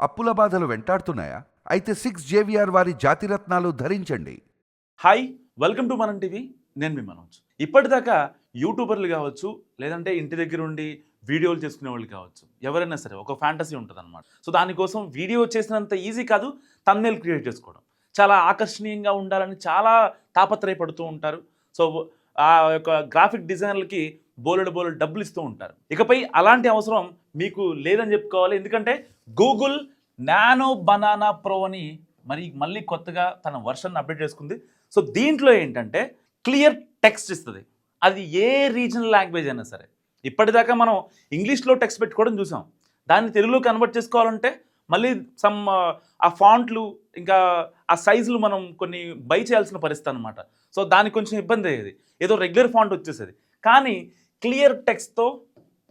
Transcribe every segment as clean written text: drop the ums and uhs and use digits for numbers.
అప్పుల బాధలు వెంటాడుతున్నాయా? అయితే 6 JVR వారి జాతిరత్నాలు ధరించండి. హాయ్, వెల్కమ్ టు మనం టీవీ. నేను మీ మనోజ్. ఇప్పటిదాకా యూట్యూబర్లు కావచ్చు, లేదంటే ఇంటి దగ్గర ఉండి వీడియోలు చేసుకునే వాళ్ళు కావచ్చు, ఎవరైనా సరే ఒక ఫ్యాంటసీ ఉంటుందన్నమాట. సో దానికోసం వీడియో చేసినంత ఈజీ కాదు థంబ్నెయిల్ క్రియేట్ చేసుకోవడం. చాలా ఆకర్షణీయంగా ఉండాలని చాలా తాపత్రయపడుతూ ఉంటారు. సో ఆ యొక్క గ్రాఫిక్ డిజైనర్లకి బోలెడు డబ్బులు ఇస్తూ ఉంటారు. ఇకపై అలాంటి అవసరం మీకు లేదని చెప్పుకోవాలి. ఎందుకంటే గూగుల్ నానో బనానా ప్రో అని మళ్ళీ కొత్తగా తన వర్షన్ అప్డేట్ చేసుకుంది. సో దీంట్లో ఏంటంటే క్లియర్ టెక్స్ట్ ఇస్తుంది. అది ఏ రీజనల్ లాంగ్వేజ్ అయినా సరే. ఇప్పటిదాకా మనం ఇంగ్లీష్లో టెక్స్ట్ పెట్టుకోవడం చూసాం. దాన్ని తెలుగులో కన్వర్ట్ చేసుకోవాలంటే మళ్ళీ ఆ ఫాంట్లు ఇంకా ఆ సైజులు మనం కొన్ని బై చేయాల్సిన పరిస్థితి అనమాట. సో దానికి కొంచెం ఇబ్బంది అయ్యేది. ఏదో రెగ్యులర్ ఫాంట్ వచ్చేసేది. కానీ క్లియర్ టెక్స్ట్తో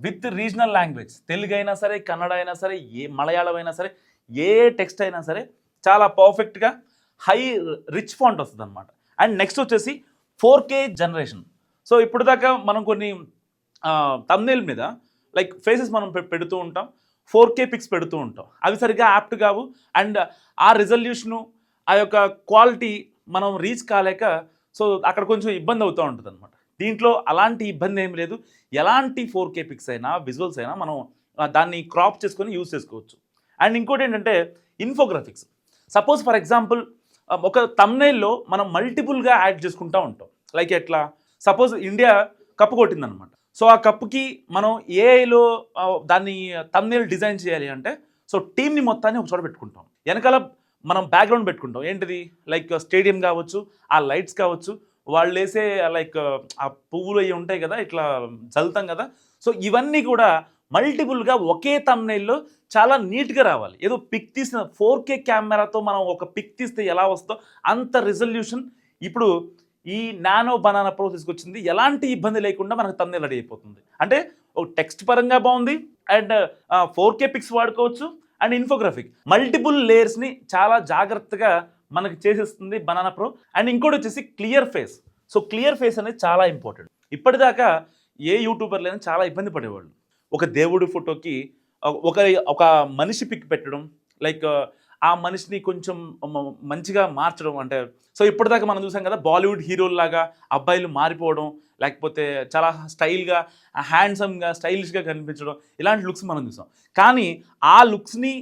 విత్ రీజనల్ లాంగ్వేజ్, తెలుగు అయినా సరే, కన్నడ అయినా సరే, మలయాళం అయినా సరే, ఏ టెక్స్ట్ అయినా సరే చాలా పర్ఫెక్ట్గా హై రిచ్ ఫాంట్ వస్తుంది అనమాట. అండ్ నెక్స్ట్ వచ్చేసి 4K జనరేషన్. సో ఇప్పుడు దాకా మనం కొన్ని థంబ్నెయిల్ మీద లైక్ ఫేసెస్ మనం పెడుతూ ఉంటాం, 4K పిక్స్ పెడుతూ ఉంటాం. అవి సరిగ్గా యాప్ట్ కావు. అండ్ ఆ రిజల్యూషను, ఆ యొక్క క్వాలిటీ మనం రీచ్ కాలేక సో అక్కడ కొంచెం ఇబ్బంది అవుతూ ఉంటుంది అనమాట. దీంట్లో అలాంటి ఇబ్బంది ఏం లేదు. ఎలాంటి 4K పిక్స్ అయినా, విజువల్స్ అయినా మనం దాన్ని క్రాప్ చేసుకొని యూజ్ చేసుకోవచ్చు. అండ్ ఇంకోటి ఏంటంటే ఇన్ఫోగ్రాఫిక్స్. సపోజ్ ఫర్ ఎగ్జాంపుల్ ఒక థంబ్నెయిల్లో మనం మల్టిపుల్గా యాడ్ చేసుకుంటూ ఉంటాం. లైక్ ఎట్లా, సపోజ్ ఇండియా కప్పు కొట్టిందనమాట. సో ఆ కప్పుకి మనం ఏఐలో దాన్ని థంబ్నెయిల్ డిజైన్ చేయాలి అంటే సో టీమ్ని మొత్తాన్ని ఒక చోట పెట్టుకుంటాం. వెనకాల మనం బ్యాక్గ్రౌండ్ పెట్టుకుంటాం. ఏంటిది, లైక్ స్టేడియం కావచ్చు, ఆ లైట్స్ కావచ్చు, వాళ్ళు వేసే లైక్ ఆ పువ్వులు అవి ఉంటాయి కదా, ఇట్లా చల్లుతాం కదా. సో ఇవన్నీ కూడా మల్టిపుల్గా ఒకే థంబ్నెయిల్లో చాలా నీట్గా రావాలి. ఏదో పిక్ తీసిన 4K కెమెరాతో మనం ఒక పిక్ తీస్తే ఎలా వస్తుందో అంత రిజల్యూషన్ ఇప్పుడు ఈ నానో బనానా ప్రో తీసుకొచ్చింది. ఎలాంటి ఇబ్బంది లేకుండా మనకు థంబ్నెయిల్ రెడీ అయిపోతుంది. అంటే ఒక టెక్స్ట్ పరంగా బాగుంది, అండ్ 4K పిక్స్ వాడుకోవచ్చు, అండ్ ఇన్ఫోగ్రాఫిక్ మల్టిపుల్ లేయర్స్ని చాలా జాగ్రత్తగా మనకి చేసేస్తుంది బనానా ప్రో. అండ్ ఇంకోటి వచ్చేసి clear face. So clear face అనేది చాలా ఇంపార్టెంట్. ఇప్పటిదాకా ఏ యూట్యూబర్లైనా చాలా ఇబ్బంది పడేవాళ్ళు. ఒక దేవుడి ఫోటోకి ఒక మనిషి పిక్ పెట్టడం, లైక్ ఆ మనిషిని కొంచెం మంచిగా మార్చడం. అంటే సో ఇప్పటిదాకా మనం చూసాం కదా, బాలీవుడ్ హీరోల్లాగా అబ్బాయిలు మారిపోవడం, లేకపోతే చాలా స్టైల్గా, హ్యాండ్సమ్గా, స్టైలిష్గా కనిపించడం, ఇలాంటి లుక్స్ మనం చూసాం. కానీ ఆ లుక్స్ని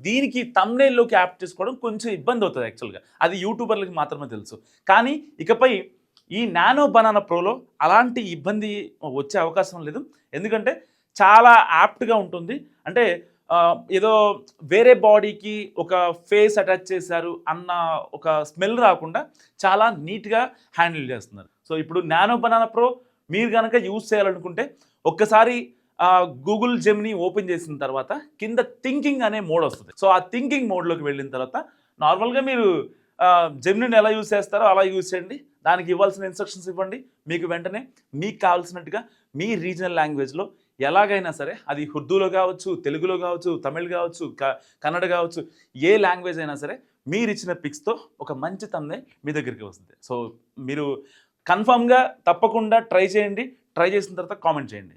దీనికి థంబ్నెయిల్లోకి యాప్ చేసుకోవడం కొంచెం ఇబ్బంది అవుతుంది యాక్చువల్గా. అది యూట్యూబర్లకి మాత్రమే తెలుసు. కానీ ఇకపై ఈ నానో బనానా ప్రోలో అలాంటి ఇబ్బంది వచ్చే అవకాశం లేదు. ఎందుకంటే చాలా యాప్ట్గా ఉంటుంది. అంటే ఏదో వేరే బాడీకి ఒక ఫేస్ అటాచ్ చేశారు అన్న ఒక స్మెల్ రాకుండా చాలా నీట్గా హ్యాండిల్ చేస్తున్నారు. సో ఇప్పుడు నానో బనానా ప్రో మీరు కనుక యూజ్ చేయాలనుకుంటే ఒక్కసారి గూగుల్ జెమిని ఓపెన్ చేసిన తర్వాత కింద థింకింగ్ అనే మోడ్ వస్తుంది. సో ఆ థింకింగ్ మోడ్లోకి వెళ్ళిన తర్వాత నార్మల్గా మీరు జెమినిని ఎలా యూజ్ చేస్తారో అలా యూజ్ చేయండి. దానికి ఇవ్వాల్సిన ఇన్స్ట్రక్షన్స్ ఇవ్వండి. మీకు వెంటనే మీకు కావాల్సినట్టుగా మీ రీజనల్ లాంగ్వేజ్లో ఎలాగైనా సరే, అది ఉర్దూలో కావచ్చు, తెలుగులో కావచ్చు, తమిళ్ కావచ్చు, కన్నడ కావచ్చు, ఏ లాంగ్వేజ్ అయినా సరే మీరు ఇచ్చిన పిక్స్తో ఒక మంచి థంబ్నెయిల్ మీ దగ్గరికి వస్తుంది. సో మీరు కన్ఫామ్గా తప్పకుండా ట్రై చేయండి. ట్రై చేసిన తర్వాత కామెంట్ చేయండి.